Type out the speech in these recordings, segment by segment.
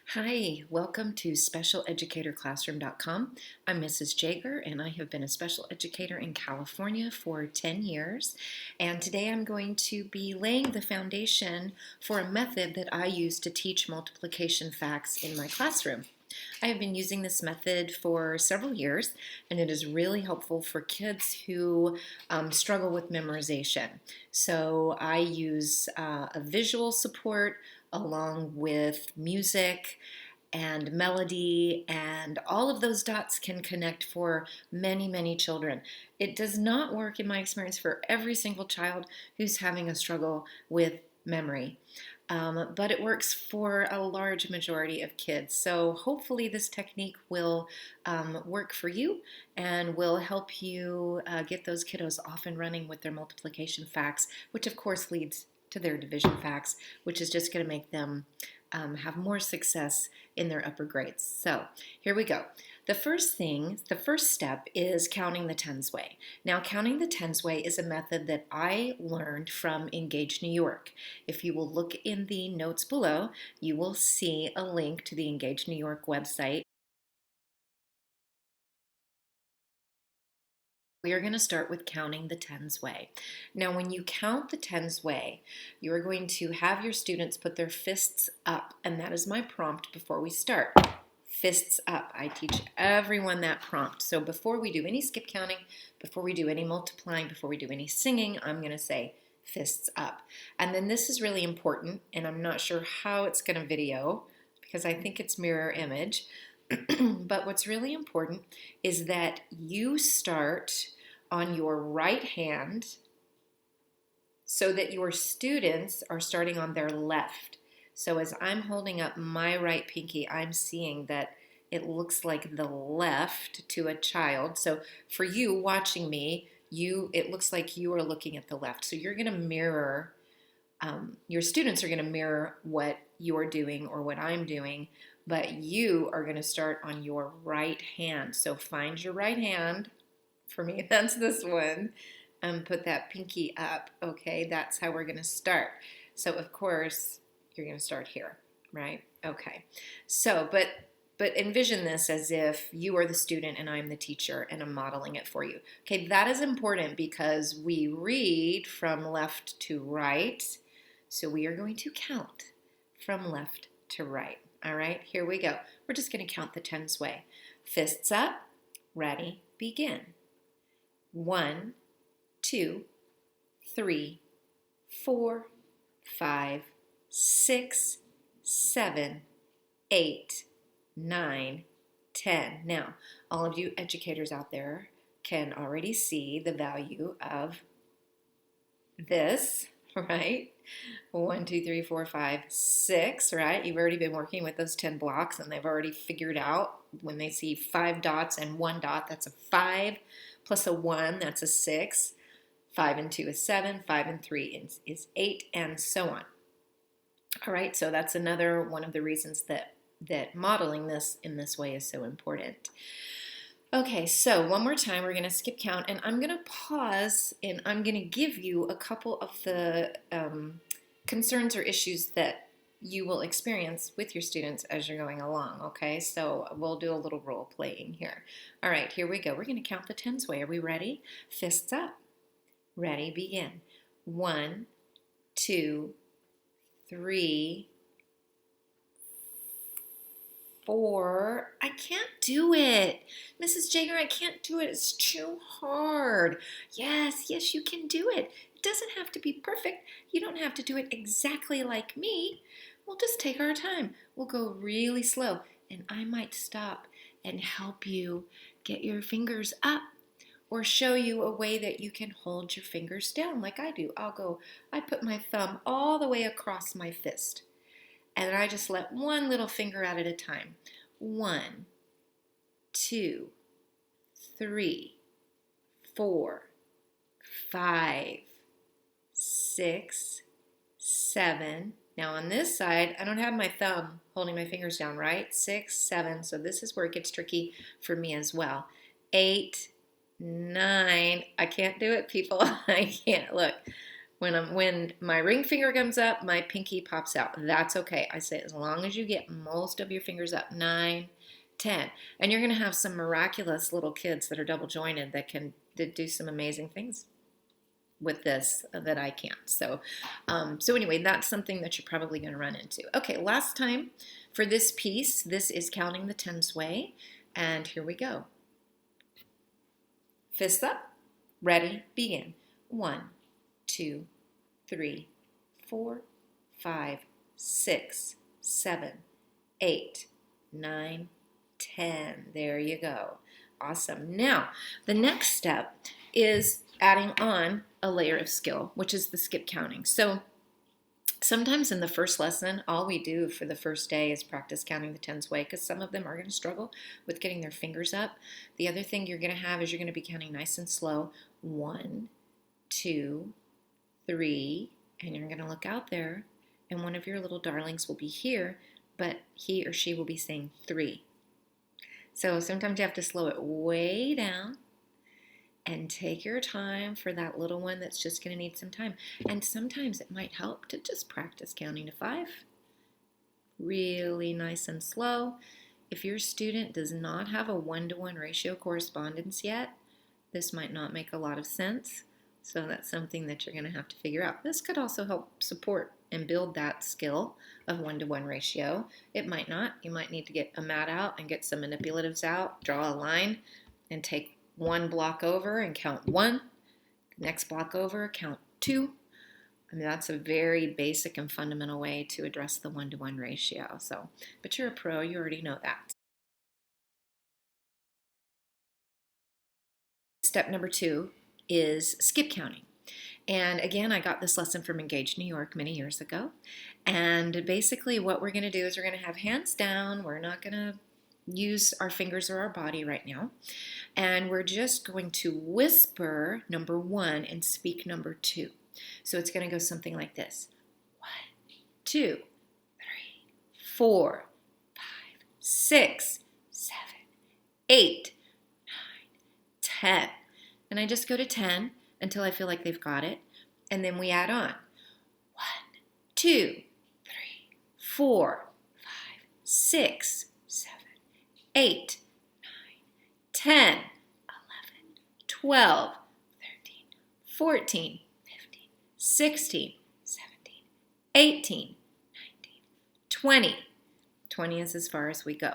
Hi, welcome to SpecialEducatorClassroom.com. I'm Mrs. Jager, and I have been a special educator in California for 10 years. And today I'm going to be laying the foundation for a method that I use to teach multiplication facts in my classroom. I have been using this method for several years, and it is really helpful for kids who struggle with memorization. So I use a visual support along with music and melody, and all of those dots can connect for many, many children. It does not work, in my experience, for every single child who's having a struggle with memory. But it works for a large majority of kids. So hopefully this technique will work for you and will help you get those kiddos off and running with their multiplication facts, which of course leads to their division facts, which is just going to make them have more success in their upper grades. So here we go. The first step is counting the tens way. Now, counting the tens way is a method that I learned from Engage New York. If you will look in the notes below, you will see a link to the Engage New York website. We are going to start with counting the tens way. Now, when you count the tens way, you are going to have your students put their fists up, and that is my prompt before we start. Fists up. I teach everyone that prompt. So before we do any skip counting, before we do any multiplying, before we do any singing, I'm going to say fists up. And then this is really important, and I'm not sure how it's going to video because I think it's mirror image. But what's really important is that you start on your right hand so that your students are starting on their left. So as I'm holding up my right pinky, I'm seeing that it looks like the left to a child. So for you watching me, it looks like you are looking at the left. So you're going to mirror, your students are going to mirror what you're doing or what I'm doing, but you are going to start on your right hand. So find your right hand. For me, that's this one. Put that pinky up. Okay, that's how we're going to start. So of course, you're going to start here, right? Okay. So, but envision this as if you are the student and I'm the teacher and I'm modeling it for you. Okay, that is important because we read from left to right. So we are going to count from left to right. All right, here we go. We're just going to count the tens way. Fists up, ready, begin. 1, 2, 3, 4, 5, 6, 7, 8, 9, 10. Now, all of you educators out there can already see the value of this, right? 1, 2, 3, 4, 5, 6, right? You've already been working with those 10 blocks and they've already figured out when they see 5 dots and 1 dot, that's a 5, plus a 1, that's a 6. 5 and 2 is 7, 5 and 3 is 8, and so on. All right, so that's another one of the reasons that modeling this in this way is so important. Okay, so one more time, we're going to skip count, and I'm going to pause, and I'm going to give you a couple of the concerns or issues that you will experience with your students as you're going along, okay? So we'll do a little role playing here. All right, here we go. We're going to count the tens way. Are we ready? Fists up. Ready, begin. 1, 2, 3, 4. I can't do it. Mrs. Jager, I can't do it. It's too hard. Yes, you can do it. It doesn't have to be perfect. You don't have to do it exactly like me. We'll just take our time. We'll go really slow, and I might stop and help you get your fingers up or show you a way that you can hold your fingers down like I do. I put my thumb all the way across my fist. And I just let one little finger out at a time. 1, 2, 3, 4, 5, 6, 7. Now on this side, I don't have my thumb holding my fingers down, right? 6, 7. So this is where it gets tricky for me as well. 8, 9. I can't do it, people. I can't. Look. When my ring finger comes up, my pinky pops out. That's okay. I say as long as you get most of your fingers up, 9, 10. And you're going to have some miraculous little kids that are double jointed that can do some amazing things with this that I can't. So anyway, that's something that you're probably going to run into. Okay, last time for this piece, this is counting the tens way. And here we go. Fists up, ready, begin. 1, 2, 3, 4, 5, 6, 7, 8, 9, 10. There you go. Awesome. Now, the next step is adding on a layer of skill, which is the skip counting. So sometimes in the first lesson, all we do for the first day is practice counting the tens way, because some of them are going to struggle with getting their fingers up. The other thing you're going to have is you're going to be counting nice and slow. 1, 2, 3, and you're going to look out there, and one of your little darlings will be here, but he or she will be saying 3. So sometimes you have to slow it way down and take your time for that little one that's just going to need some time. And sometimes it might help to just practice counting to 5. Really nice and slow. If your student does not have a 1-to-1 ratio correspondence yet, this might not make a lot of sense. So that's something that you're going to have to figure out. This could also help support and build that skill of 1-to-1 ratio. It might not. You might need to get a mat out and get some manipulatives out, draw a line, and take one block over and count 1. The next block over, count 2. I mean, that's a very basic and fundamental way to address the 1-to-1 ratio. But you're a pro, you already know that. Step number 2 is skip counting. And again, I got this lesson from Engage New York many years ago. And basically what we're going to do is we're going to have hands down. We're not going to use our fingers or our body right now. And we're just going to whisper number 1 and speak number 2. So it's going to go something like this. 1, 2, 3, 4, 5, 6, 7, 8, 9, 10. And I just go to 10 until I feel like they've got it. And then we add on. 1, 2, 3, 4, 5, 6, 7, 8, 9, 10, 11, 12, 13, 14, 15, 16, 17, 18, 19, 20. 20 is as far as we go.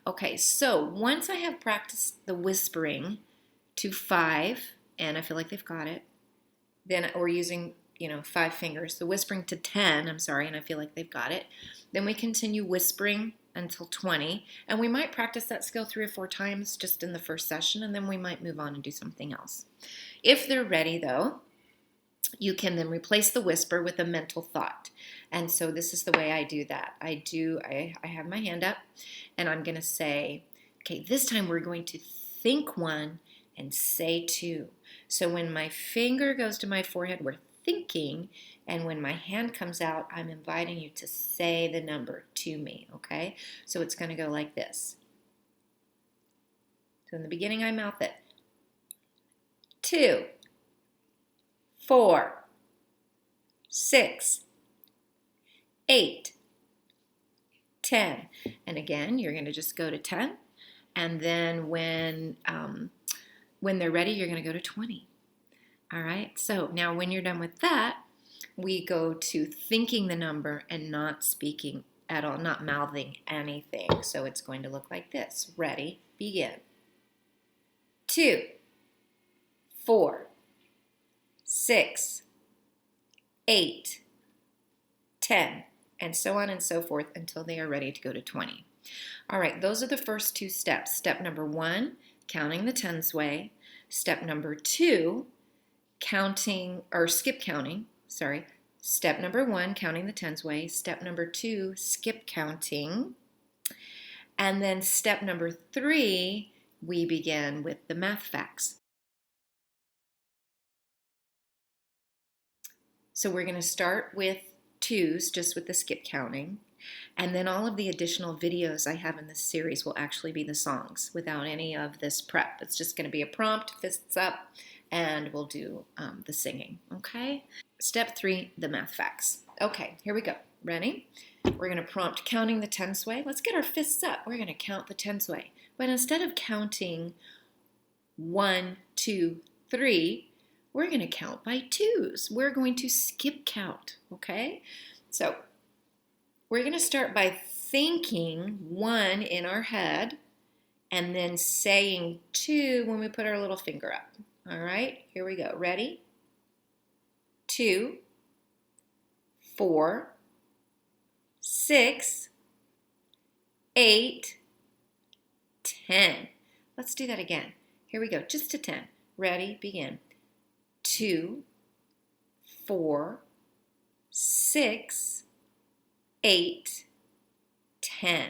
Okay, so once I have practiced the whispering to 5, and I feel like they've got it, then we're using 5 fingers. The whispering to 10, and I feel like they've got it. Then we continue whispering until 20, and we might practice that skill 3 or 4 times just in the first session, and then we might move on and do something else. If they're ready, though, you can then replace the whisper with a mental thought. And so this is the way I do that. I have my hand up, and I'm going to say, okay, this time we're going to think 1 and say 2. So when my finger goes to my forehead, we're thinking, and when my hand comes out, I'm inviting you to say the number to me, okay? So it's going to go like this. So in the beginning, I mouth it. 2, 4, 6, 8, 10. And again, you're going to just go to 10. And then when they're ready, you're going to go to 20. All right, so now when you're done with that, we go to thinking the number and not speaking at all, not mouthing anything. So it's going to look like this. Ready, begin. 2, 4, 6, 8, 10, and so on and so forth until they are ready to go to 20. All right, those are the first 2 steps. Step number 1, counting the tens way. Step number 2, skip counting. Step number 1, counting the tens way. Step number 2, skip counting. And then step number 3, we begin with the math facts. So we're going to start with 2s, just with the skip counting. And then all of the additional videos I have in this series will actually be the songs without any of this prep. It's just going to be a prompt, fists up, and we'll do the singing, okay? Step 3, the math facts. Okay, here we go. Ready? We're going to prompt counting the tens way. Let's get our fists up. We're going to count the tens way. But instead of counting 1, 2, 3, we're going to count by twos. We're going to skip count, okay? So we're going to start by thinking 1 in our head and then saying 2 when we put our little finger up. All right, here we go. Ready? 2, 4, 6, 8, 10. Let's do that again. Here we go, just to 10. Ready, begin. 2, 4, 6, 8, 10.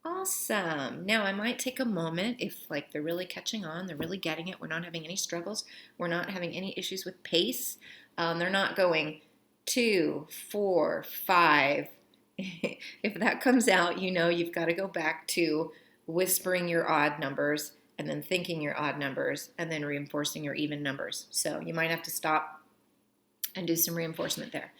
Awesome. Now I might take a moment if like they're really catching on, they're really getting it, we're not having any struggles, we're not having any issues with pace. They're not going 2, 4, 5. If that comes out, you know you've got to go back to whispering your odd numbers and then thinking your odd numbers and then reinforcing your even numbers. So you might have to stop and do some reinforcement there.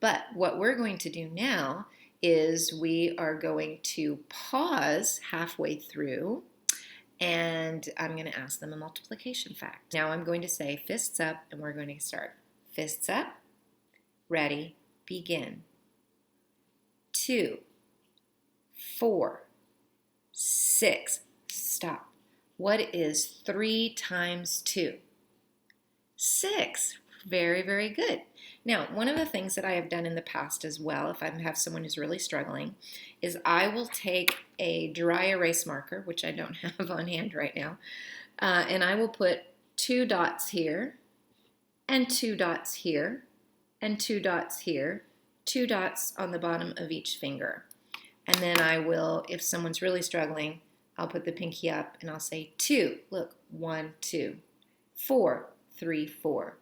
But what we're going to do now is we are going to pause halfway through and I'm going to ask them a multiplication fact. Now I'm going to say fists up and we're going to start. Fists up, ready, begin. 2, 4, 6, stop. What is 3 times 2? 6. Very, very good. Now, one of the things that I have done in the past as well, if I have someone who's really struggling, is I will take a dry erase marker, which I don't have on hand right now, and I will put 2 dots here, and 2 dots here, and 2 dots here, 2 dots on the bottom of each finger. And then I will, if someone's really struggling, I'll put the pinky up and I'll say 2. Look, 1, 2, 4, 3, 4,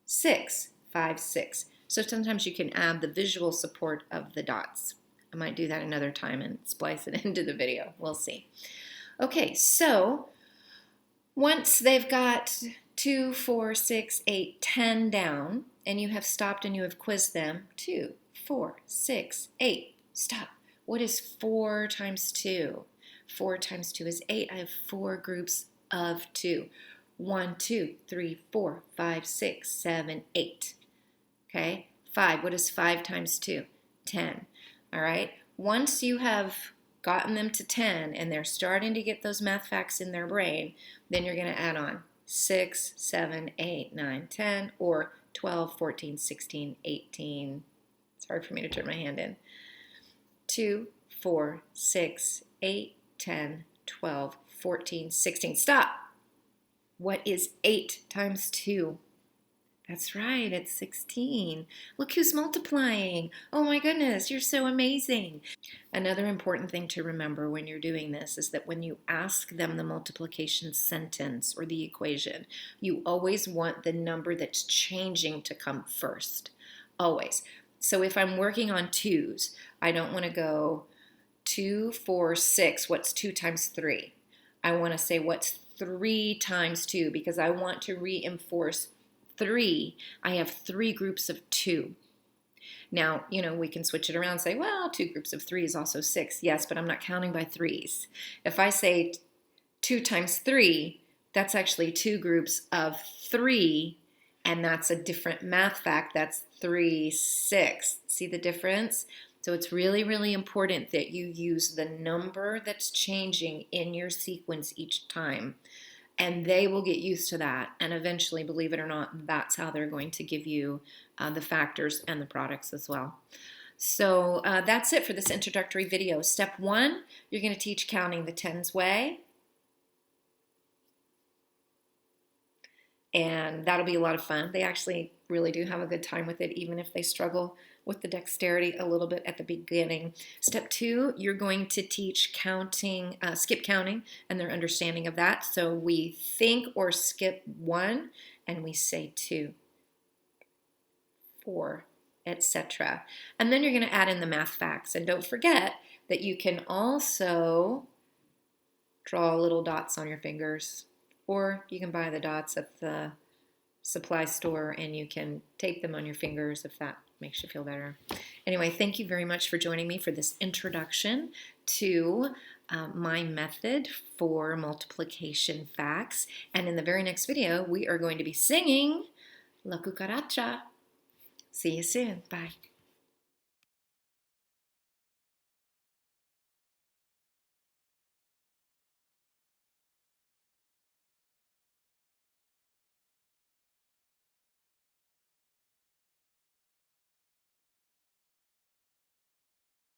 6, 5, 6. So sometimes you can add the visual support of the dots. I might do that another time and splice it into the video. We'll see. Okay, so once they've got 2, 4, 6, 8, 10 down, and you have stopped and you have quizzed them, 2, 4, 6, 8, stop. What is 4 times 2? 4 times 2 is 8. I have 4 groups of 2. 1, 2, 3, 4, 5, 6, 7, 8. Okay, 5. What is 5 times 2? 10. All right, once you have gotten them to 10 and they're starting to get those math facts in their brain, then you're going to add on 6, 7, 8, 9, 10, or 12, 14, 16, 18. It's hard for me to turn my hand in. 2, 4, 6, 8, 10, 12, 14, 16. Stop. What is 8 times 2? That's right, it's 16. Look who's multiplying. Oh my goodness, you're so amazing. Another important thing to remember when you're doing this is that when you ask them the multiplication sentence or the equation, you always want the number that's changing to come first. Always. So if I'm working on 2s, I don't want to go 2, 4, 6. What's 2 times 3? I want to say what's 3 times 2 because I want to reinforce 3. I have 3 groups of 2. Now, we can switch it around and say, well, 2 groups of 3 is also 6. Yes, but I'm not counting by 3s. If I say 2 times 3, that's actually 2 groups of 3, and that's a different math fact. That's 3, 6. See the difference? So it's really, really important that you use the number that's changing in your sequence each time. And they will get used to that. And eventually, believe it or not, that's how they're going to give you the factors and the products as well. So that's it for this introductory video. Step 1, you're going to teach counting the tens way. And that'll be a lot of fun. They actually really do have a good time with it, even if they struggle with the dexterity a little bit at the beginning. Step 2, you're going to teach counting, skip counting, and their understanding of that. So we think or skip 1, and we say 2, 4, etc. And then you're going to add in the math facts. And don't forget that you can also draw little dots on your fingers, or you can buy the dots at the supply store and you can tape them on your fingers if that makes you feel better. Anyway, thank you very much for joining me for this introduction to my method for multiplication facts. And in the very next video, we are going to be singing La Cucaracha. See you soon. Bye.